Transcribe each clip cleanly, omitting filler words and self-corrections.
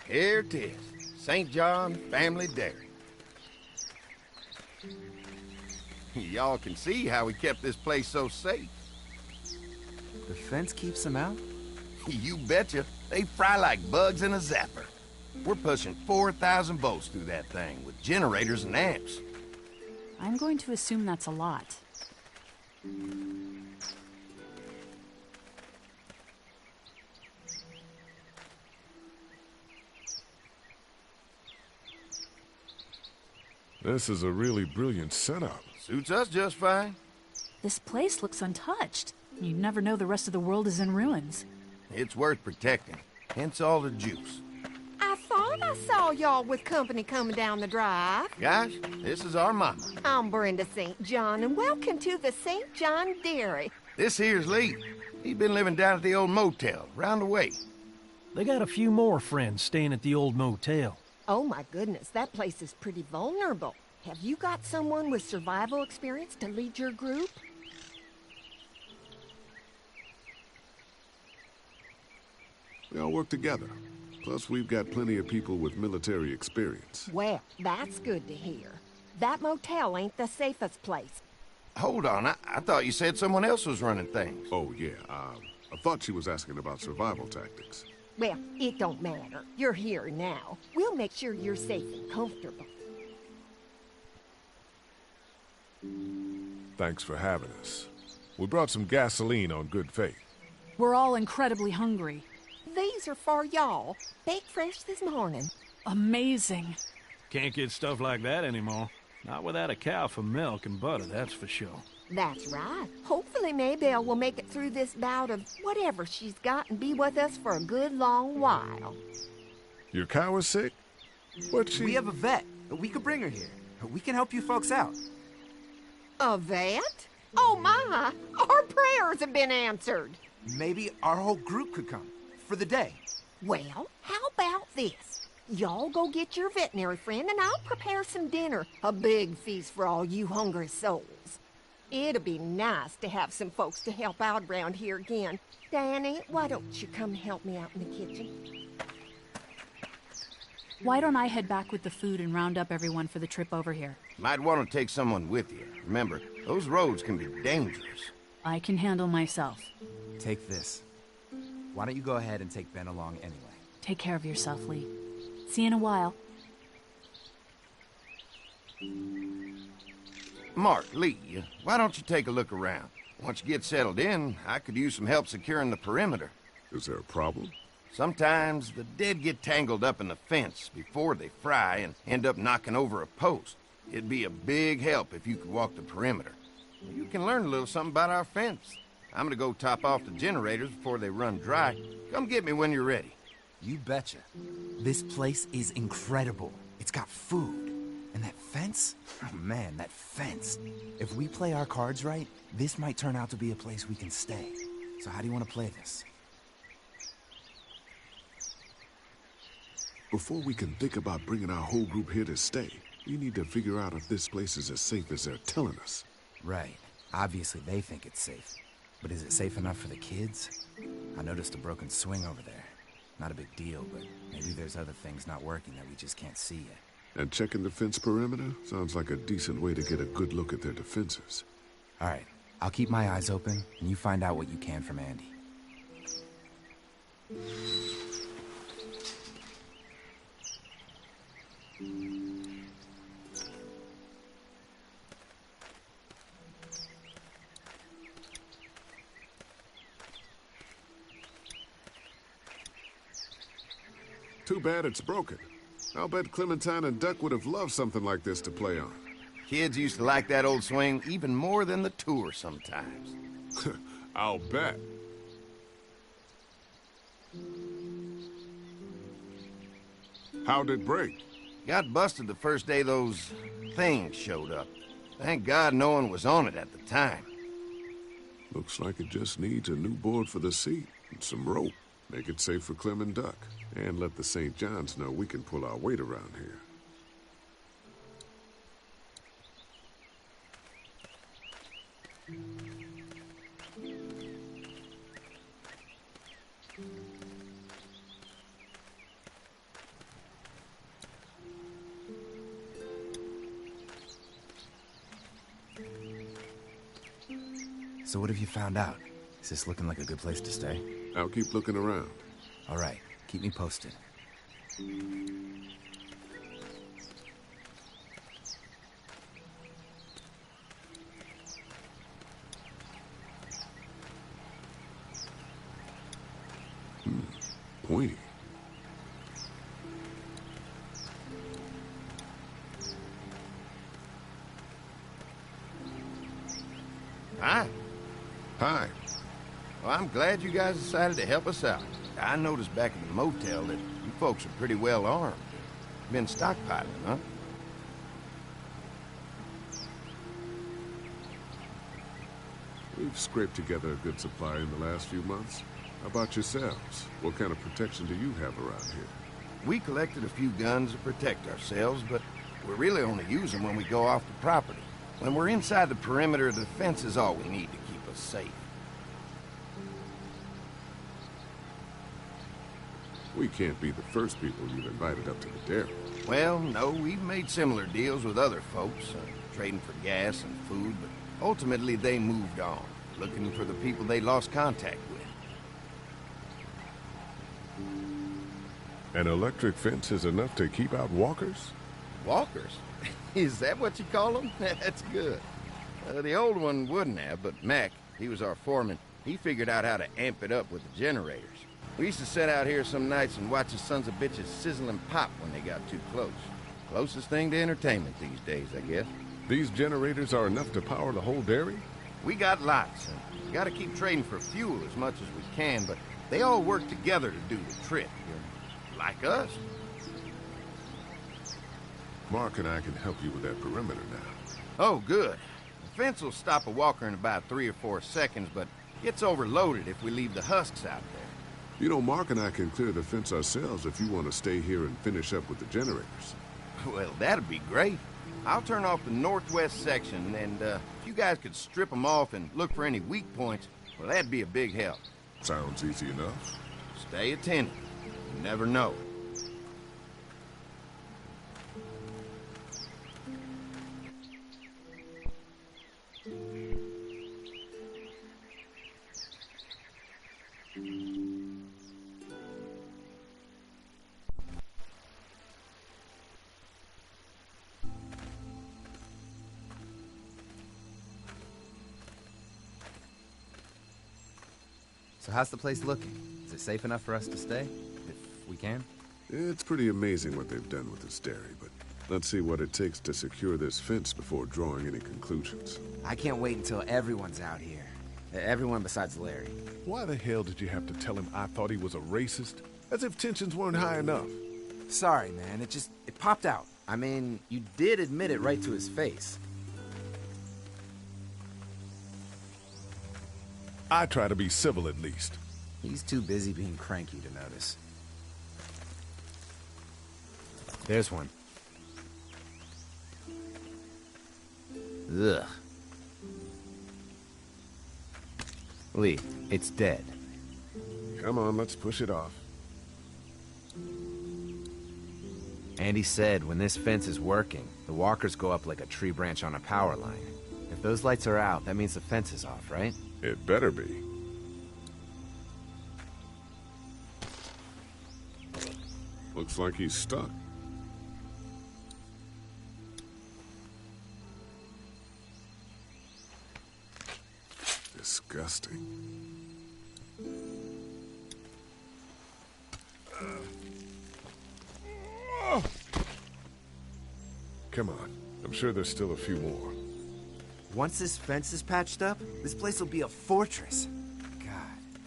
Here it is. St. John Family Dairy. Y'all can see how we kept this place so safe. The fence keeps them out? You betcha. They fry like bugs in a zapper. We're pushing 4,000 volts through that thing with generators and amps. I'm going to assume that's a lot. This is a really brilliant setup. Suits us just fine. This place looks untouched. You'd never know the rest of the world is in ruins. It's worth protecting, hence all the juice. I thought I saw y'all with company coming down the drive. Guys, this is our mama. I'm Brenda St. John, and welcome to the St. John Dairy. This here's Lee. He's been living down at the old motel, round the way. They got a few more friends staying at the old motel. Oh my goodness, that place is pretty vulnerable. Have you got someone with survival experience to lead your group? We all work together. Plus, we've got plenty of people with military experience. Well, that's good to hear. That motel ain't the safest place. Hold on, I thought you said someone else was running things. Oh, yeah, I thought she was asking about survival tactics. Well, it don't matter. You're here now. We'll make sure you're safe and comfortable. Thanks for having us. We brought some gasoline on good faith. We're all incredibly hungry. These are for y'all. Baked fresh this morning. Amazing. Can't get stuff like that anymore. Not without a cow for milk and butter, that's for sure. That's right. Hopefully Maybelle will make it through this bout of whatever she's got and be with us for a good long while. Your cow is sick? What's she... We have a vet. We could bring her here. We can help you folks out. A vet? Oh my! Our prayers have been answered. Maybe our whole group could come. For the day. Well, how about this? Y'all go get your veterinary friend and I'll prepare some dinner. A big feast for all you hungry souls. It'll be nice to have some folks to help out around here again. Danny, why don't you come help me out in the kitchen? Why don't I head back with the food and round up everyone for the trip over here? Might want to take someone with you. Remember, those roads can be dangerous. I can handle myself. Take this. Why don't you go ahead and take Ben along anyway? Take care of yourself, Lee. See you in a while. Mark, Lee, why don't you take a look around? Once you get settled in, I could use some help securing the perimeter. Is there a problem? Sometimes the dead get tangled up in the fence before they fry and end up knocking over a post. It'd be a big help if you could walk the perimeter. You can learn a little something about our fence. I'm gonna go top off the generators before they run dry. Come get me when you're ready. You betcha. This place is incredible. It's got food. And that fence? Oh man, that fence. If we play our cards right, this might turn out to be a place we can stay. So how do you want to play this? Before we can think about bringing our whole group here to stay, we need to figure out if this place is as safe as they're telling us. Right. Obviously they think it's safe. But is it safe enough for the kids? I noticed a broken swing over there. Not a big deal, but maybe there's other things not working that we just can't see yet. And checking the fence perimeter sounds like a decent way to get a good look at their defenses. All right. I'll keep my eyes open, and you find out what you can from Andy. Too bad it's broken. I'll bet Clementine and Duck would have loved something like this to play on. Kids used to like that old swing even more than the tour sometimes. I'll bet. How'd it break? Got busted the first day those things showed up. Thank God no one was on it at the time. Looks like it just needs a new board for the seat and some rope. Make it safe for Clem and Duck. And let the St. John's know we can pull our weight around here. So what have you found out? Is this looking like a good place to stay? I'll keep looking around. All right, keep me posted. Pointy. Hi. Hi. Well, I'm glad you guys decided to help us out. I noticed back at the motel that you folks are pretty well armed. Been stockpiling, huh? We've scraped together a good supply in the last few months. How about yourselves? What kind of protection do you have around here? We collected a few guns to protect ourselves, but we really only use them when we go off the property. When we're inside the perimeter, the fence is all we need to keep us safe. We can't be the first people you've invited up to the dairy. Well, no, we've made similar deals with other folks, trading for gas and food, but ultimately they moved on, looking for the people they lost contact with. An electric fence is enough to keep out walkers? Walkers? Is that what you call them? That's good. The old one wouldn't have, but Mac, he was our foreman, he figured out how to amp it up with the generators. We used to sit out here some nights and watch the sons of bitches sizzle and pop when they got too close. Closest thing to entertainment these days, I guess. These generators are enough to power the whole dairy? We got lots, and we gotta keep trading for fuel as much as we can, but they all work together to do the trick. Like us. Mark and I can help you with that perimeter now. Oh, good. The fence will stop a walker in about 3 or 4 seconds, but gets overloaded if we leave the husks out there. You know, Mark and I can clear the fence ourselves if you want to stay here and finish up with the generators. Well, that'd be great. I'll turn off the northwest section, and if you guys could strip them off and look for any weak points, well, that'd be a big help. Sounds easy enough. Stay attentive. You never know. So how's the place looking? Is it safe enough for us to stay? If we can? It's pretty amazing what they've done with this dairy, but let's see what it takes to secure this fence before drawing any conclusions. I can't wait until everyone's out here. Everyone besides Larry. Why the hell did you have to tell him I thought he was a racist? As if tensions weren't high enough. Sorry, man. It popped out. I mean, you did admit it right to his face. I try to be civil at least. He's too busy being cranky to notice. There's one. Ugh. Lee, it's dead. Come on, let's push it off. Andy said when this fence is working, the walkers go up like a tree branch on a power line. If those lights are out, that means the fence is off, right? It better be. Looks like he's stuck. Disgusting. Come on. I'm sure there's still a few more. Once this fence is patched up, this place will be a fortress. God,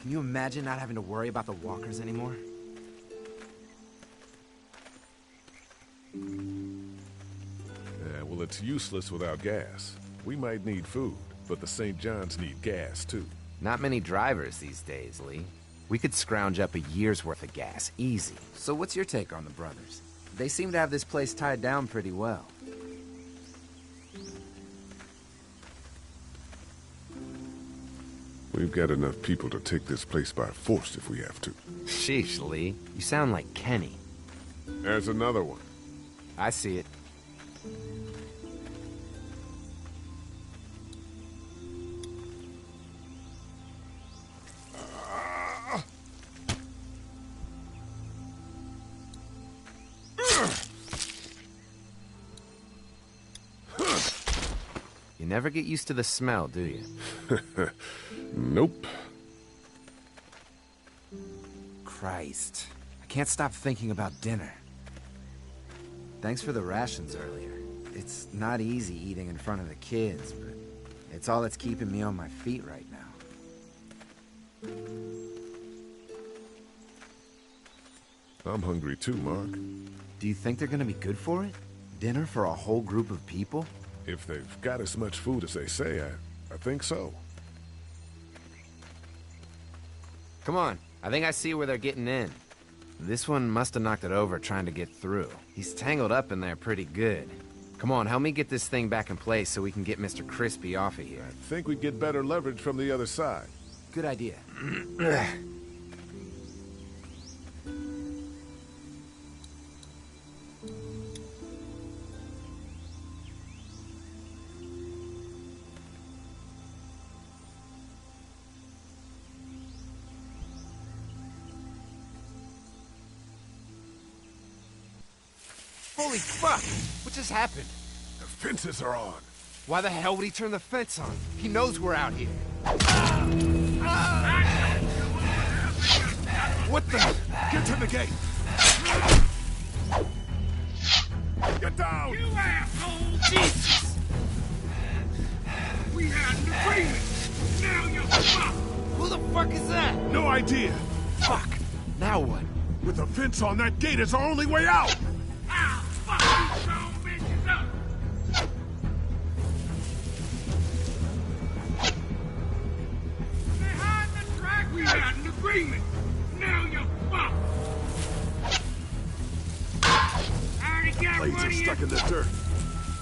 can you imagine not having to worry about the walkers anymore? Yeah, well, it's useless without gas. We might need food, but the St. John's need gas, too. Not many drivers these days, Lee. We could scrounge up a year's worth of gas, easy. So what's your take on the brothers? They seem to have this place tied down pretty well. We've got enough people to take this place by force if we have to. Sheesh, Lee. You sound like Kenny. There's another one. I see it. never get used to the smell, do you? Nope. Christ. I can't stop thinking about dinner. Thanks for the rations earlier. It's not easy eating in front of the kids, but it's all that's keeping me on my feet right now. I'm hungry too, Mark. Do you think they're gonna be good for it? Dinner for a whole group of people? If they've got as much food as they say, I think so. Come on, I think I see where they're getting in. This one must have knocked it over trying to get through. He's tangled up in there pretty good. Come on, help me get this thing back in place so we can get Mr. Crispy off of here. I think we get better leverage from the other side. Good idea. Holy fuck! What just happened? The fences are on. Why the hell would he turn the fence on? He knows we're out here. What the? Get to the gate! Get down! You asshole! Jesus! We had an agreement! Now you're fucked! Who the fuck is that? No idea! Fuck! Now what? With the fence on, that gate is our only way out! I'll fuck you some bitches up! Behind the track, we had an agreement! Now you're fucked! I already got Blades one are of stuck you. in the dirt.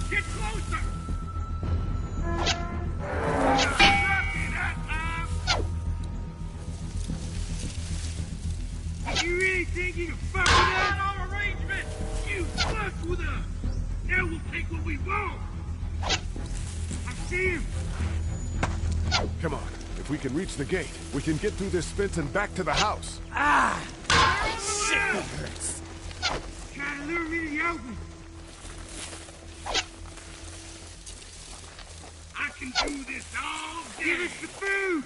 Get closer! Suck it up, If you really think you can fuck with us, our arrangement, you fuck with us. Now we'll take what we want. I see him. Come on. If we can reach the gate, we can get through this fence and back to the house. Shit, that hurts. Trying to lure me to the open. I can do this all day. Give us the food.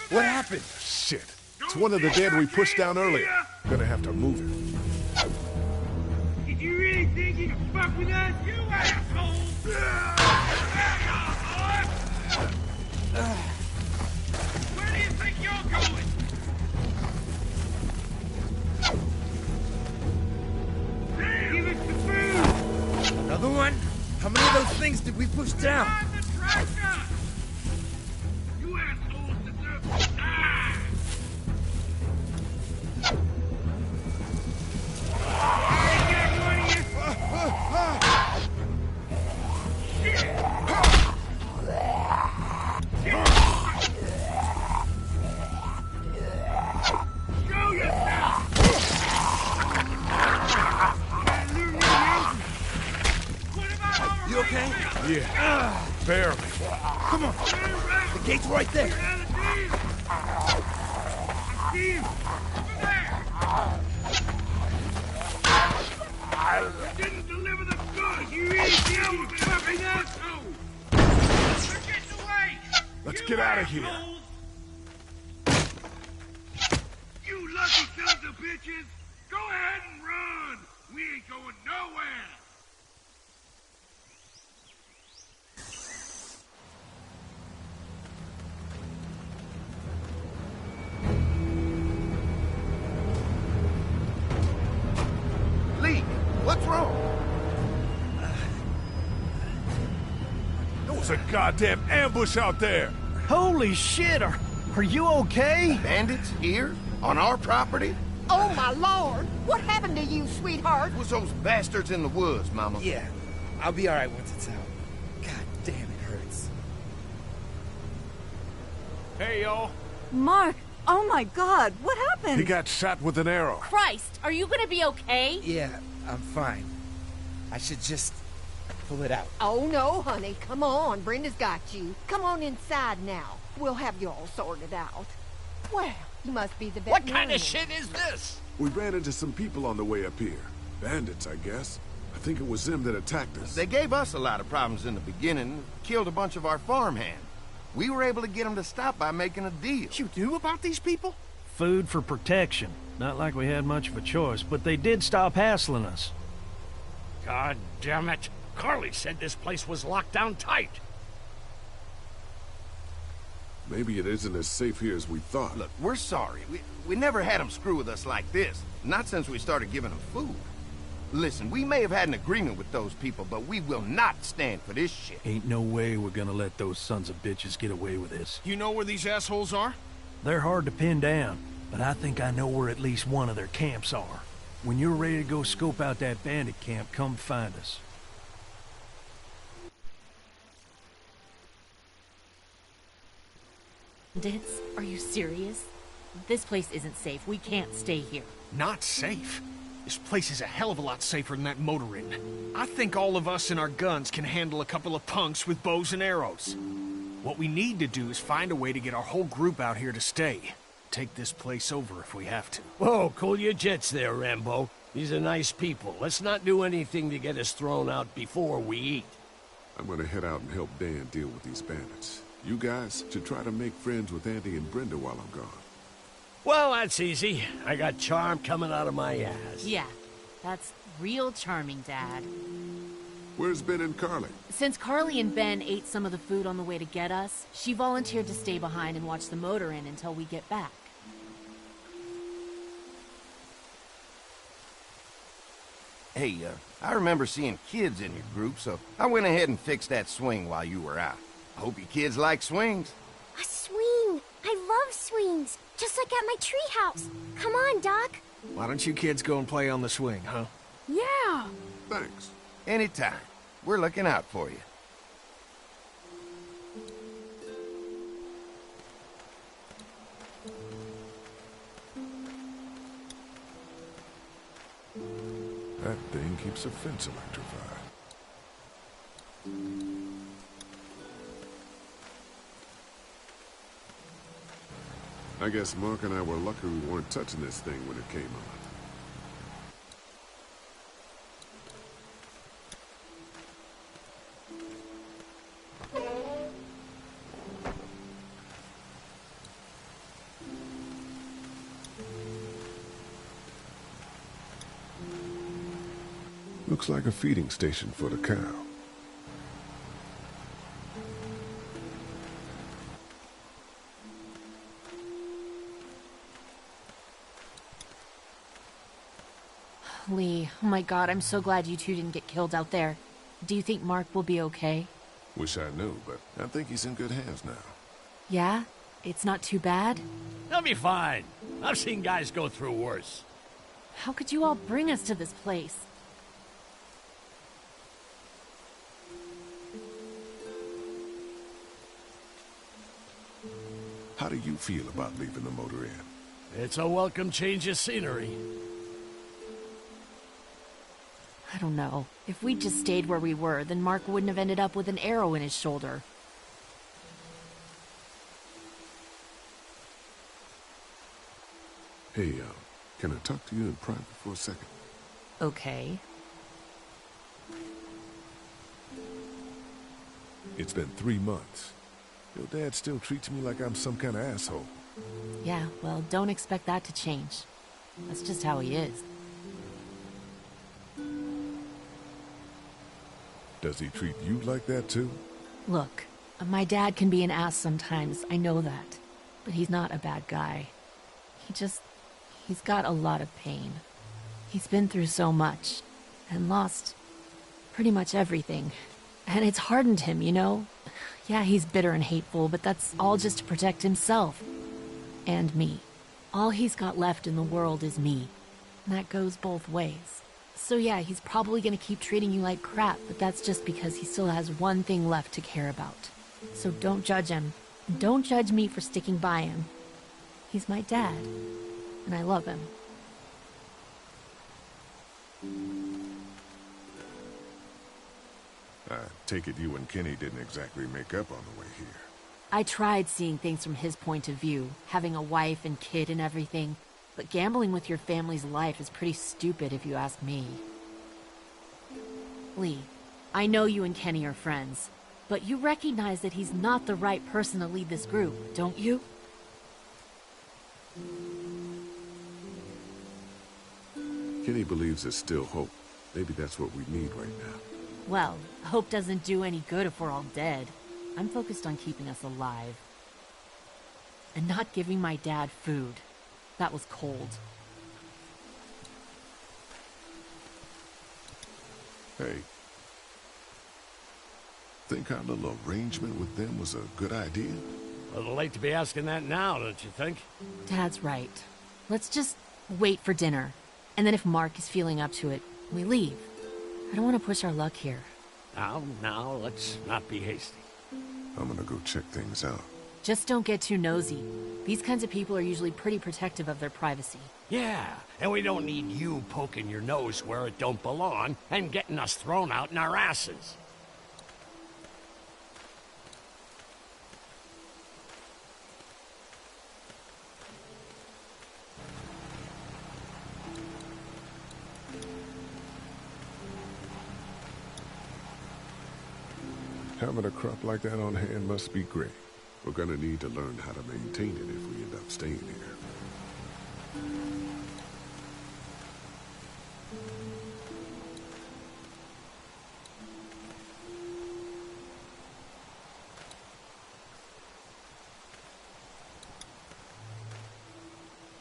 What happened? Shit. It's one of the dead we pushed down earlier. Gonna have to move it. Did you really think you could fuck with us, you asshole? Where do you think you're going? Give us the food! Another one? How many of those things did we push down? Behind the tractor! You assholes deserve to die! I got one of you! Shit! Show yourself! Gotta lure me out. What about our You okay? Yeah. Barely. Come on. The gate's right there. I see him! Over there! You didn't deliver the goods! You idiot! Fucking asshole! They're getting away! Let's You get out of here. assholes! You lucky sons of bitches! Go ahead and run! We ain't going nowhere! Lee, what's wrong? There was a goddamn ambush out there. Holy shit, are you okay? Bandits here? On our property? Oh, my Lord! What happened to you, sweetheart? It was those bastards in the woods, Mama. Yeah, I'll be alright once it's out. God damn, it hurts. Hey, y'all. Mark, oh my God, what happened? He got shot with an arrow. Christ, are you gonna be okay? Yeah, I'm fine. I should just pull it out. Oh, no, honey. Come on. Brenda's got you. Come on inside now. We'll have you all sorted out. Well, you must be the veterinarian. is this? We ran into some people on the way up here. Bandits, I guess. I think it was them that attacked us. They gave us a lot of problems in the beginning, killed a bunch of our farmhands. We were able to get them to stop by making a deal. You knew about these people? Food for protection. Not like we had much of a choice, but they did stop hassling us. God damn it. Carly said this place was locked down tight. Maybe it isn't as safe here as we thought. Look, we're sorry. We never had them screw with us like this. Not since we started giving them food. Listen, we may have had an agreement with those people, but we will not stand for this shit. Ain't no way we're gonna let those sons of bitches get away with this. You know where these assholes are? They're hard to pin down, but I think I know where at least one of their camps are. When you're ready to go scope out that bandit camp, come find us. Bandits? Are you serious? This place isn't safe. We can't stay here. Not safe? This place is a hell of a lot safer than that motor inn. I think all of us and our guns can handle a couple of punks with bows and arrows. What we need to do is find a way to get our whole group out here to stay. Take this place over if we have to. Whoa, cool your jets there, Rambo. These are nice people. Let's not do anything to get us thrown out before we eat. I'm gonna head out and help Dan deal with these bandits. You guys should try to make friends with Andy and Brenda while I'm gone. Well, that's easy. I got charm coming out of my ass. Yeah, that's real charming, Dad. Where's Ben and Carly? Since Carly and Ben ate some of the food on the way to get us, she volunteered to stay behind and watch the motor inn until we get back. Hey, I remember seeing kids in your group, so I went ahead and fixed that swing while you were out. I hope you kids like swings. A swing! I love swings! Just like at my treehouse. Come on, Doc. Why don't you kids go and play on the swing, huh? Yeah! Thanks. Anytime. We're looking out for you. That thing keeps a fence electrified. I guess Mark and I were lucky we weren't touching this thing when it came on. Looks like a feeding station for the cow. Lee, oh my God, I'm so glad you two didn't get killed out there. Do you think Mark will be okay? Wish I knew, but I think he's in good hands now. Yeah? It's not too bad? He'll be fine. I've seen guys go through worse. How could you all bring us to this place? How do you feel about leaving the motor inn? It's a welcome change of scenery. I don't know. If we'd just stayed where we were, then Mark wouldn't have ended up with an arrow in his shoulder. Hey, can I talk to you in private for a second? Okay. It's been 3 months. Your dad still treats me like I'm some kind of asshole. Yeah, well, don't expect that to change. That's just how he is. Does he treat you like that too? Look, my dad can be an ass sometimes, I know that. But he's not a bad guy. He's got a lot of pain. He's been through so much, and lost pretty much everything. And it's hardened him, you know? Yeah, he's bitter and hateful, but that's all just to protect himself. And me. All he's got left in the world is me. And that goes both ways. So yeah, he's probably gonna keep treating you like crap, but that's just because he still has one thing left to care about. So don't judge him. And don't judge me for sticking by him. He's my dad. And I love him. I take it you and Kenny didn't exactly make up on the way here. I tried seeing things from his point of view, having a wife and kid and everything. but gambling with your family's life is pretty stupid if you ask me. Lee, I know you and Kenny are friends, but you recognize that he's not the right person to lead this group, don't you? Kenny believes there's still hope. Maybe that's what we need right now. Well, hope doesn't do any good if we're all dead. I'm focused on keeping us alive. And not giving my dad food. That was cold. Hey. Think our little arrangement with them was a good idea? A little late to be asking that now, don't you think? Dad's right. Let's just wait for dinner. And then if Mark is feeling up to it, we leave. I don't want to push our luck here. Now, let's not be hasty. I'm gonna go check things out. Just don't get too nosy. These kinds of people are usually pretty protective of their privacy. Yeah, and we don't need you poking your nose where it don't belong and getting us thrown out in our asses. Having a crop like that on hand must be great. We're gonna need to learn how to maintain it if we end up staying here.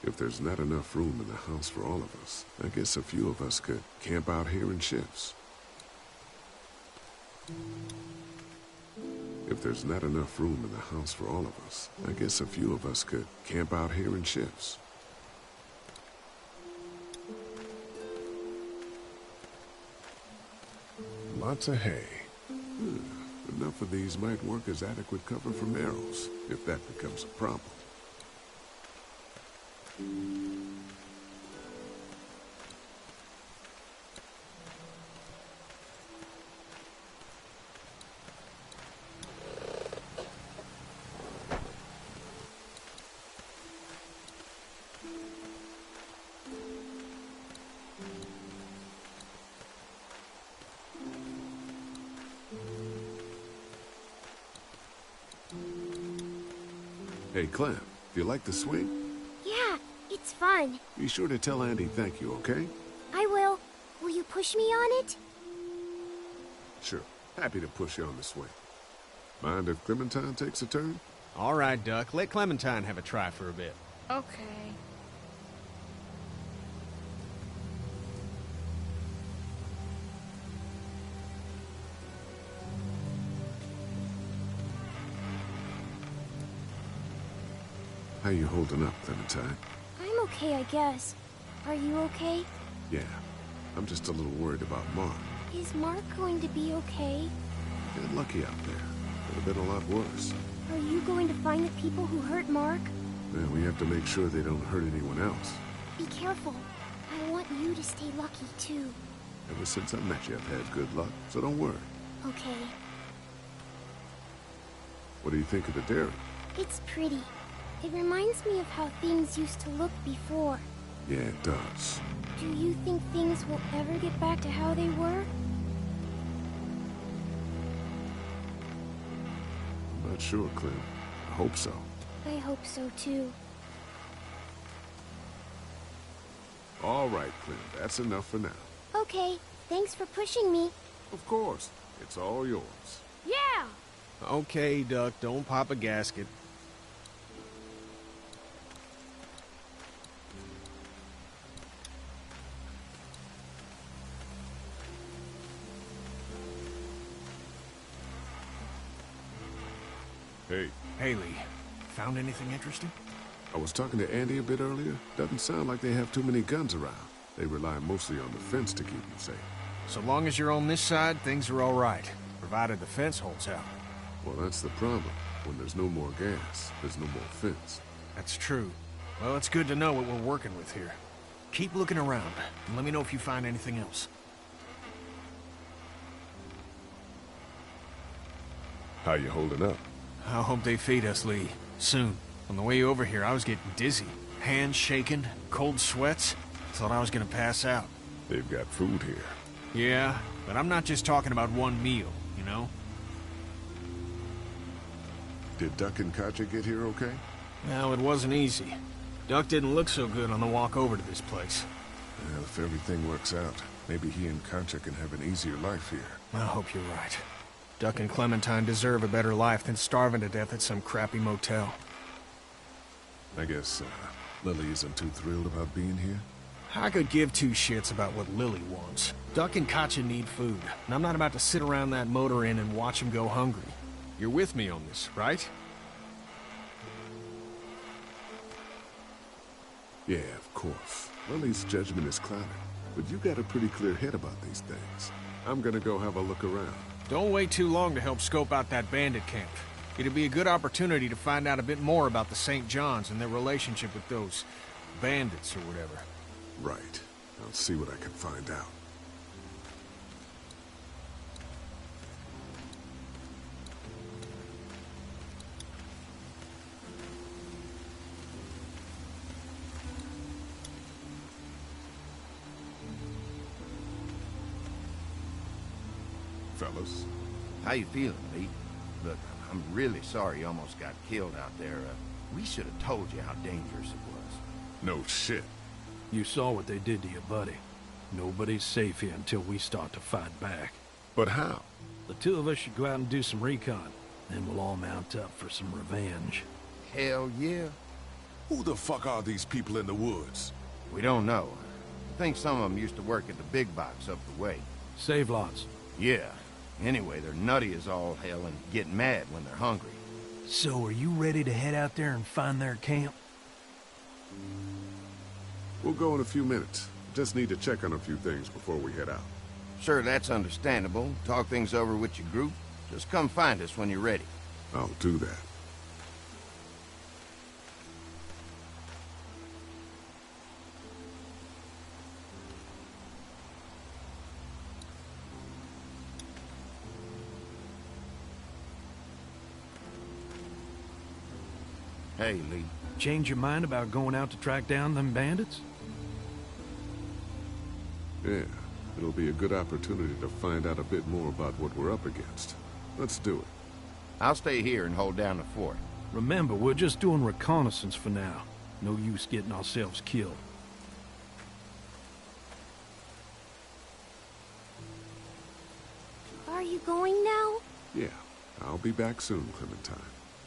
If there's not enough room in the house for all of us, I guess a few of us could camp out here in shifts. If there's not enough room in the house for all of us, I guess a few of us could camp out here in shifts. Lots of hay. Enough of these might work as adequate cover from arrows, if that becomes a problem. Hey, Clem, do you like the swing? Yeah, it's fun. Be sure to tell Andy thank you, okay? I will. Will you push me on it? Sure. Happy to push you on the swing. Mind if Clementine takes a turn? All right, Duck. Let Clementine have a try for a bit. Okay. How you holding up, Clementine? I'm okay, I guess. Are you okay? Yeah. I'm just a little worried about Mark. Is Mark going to be okay? Get lucky out there. Could have been a lot worse. Are you going to find the people who hurt Mark? Well, we have to make sure they don't hurt anyone else. Be careful. I want you to stay lucky, too. Ever since I met you, I've had good luck, so don't worry. Okay. What do you think of the dairy? It's pretty. It reminds me of how things used to look before. Yeah, it does. Do you think things will ever get back to how they were? I'm not sure, Clem. I hope so. I hope so, too. All right, Clem. That's enough for now. Okay. Thanks for pushing me. Of course. It's all yours. Yeah! Okay, Duck. Don't pop a gasket. Hey. Haley, found anything interesting? I was talking to Andy a bit earlier. Doesn't sound like they have too many guns around. They rely mostly on the fence to keep them safe. So long as you're on this side, things are all right. Provided the fence holds out. Well, that's the problem. When there's no more gas, there's no more fence. That's true. Well, it's good to know what we're working with here. Keep looking around, and let me know if you find anything else. How you holding up? I hope they feed us, Lee. Soon. On the way over here, I was getting dizzy. Hands shaking, cold sweats. Thought I was gonna pass out. They've got food here. Yeah, but I'm not just talking about one meal, you know? Did Duck and Katja get here okay? No, it wasn't easy. Duck didn't look so good on the walk over to this place. Well, if everything works out, maybe he and Katja can have an easier life here. I hope you're right. Duck and Clementine deserve a better life than starving to death at some crappy motel. I guess, Lily isn't too thrilled about being here? I could give two shits about what Lily wants. Duck and Katja need food, and I'm not about to sit around that motor inn and watch them go hungry. You're with me on this, right? Yeah, of course. Lily's judgment is clouded, but you got a pretty clear head about these things. I'm gonna go have a look around. Don't wait too long to help scope out that bandit camp. It'd be a good opportunity to find out a bit more about the St. John's and their relationship with those bandits or whatever. Right. I'll see what I can find out. Fellas. How you feeling, Lee? Look, I'm really sorry you almost got killed out there. We should have told you how dangerous it was. No shit. You saw what they did to your buddy. Nobody's safe here until we start to fight back. But how? The two of us should go out and do some recon. Then we'll all mount up for some revenge. Hell yeah. Who the fuck are these people in the woods? We don't know. I think some of them used to work at the big box up the way. Save lots. Yeah. Anyway, they're nutty as all hell and get mad when they're hungry. So are you ready to head out there and find their camp? We'll go in a few minutes. Just need to check on a few things before we head out. Sure, that's understandable. Talk things over with your group. Just come find us when you're ready. I'll do that. Hey, Lee. Change your mind about going out to track down them bandits? Yeah, it'll be a good opportunity to find out a bit more about what we're up against. Let's do it. I'll stay here and hold down the fort. Remember, we're just doing reconnaissance for now. No use getting ourselves killed. Are you going now? Yeah, I'll be back soon, Clementine.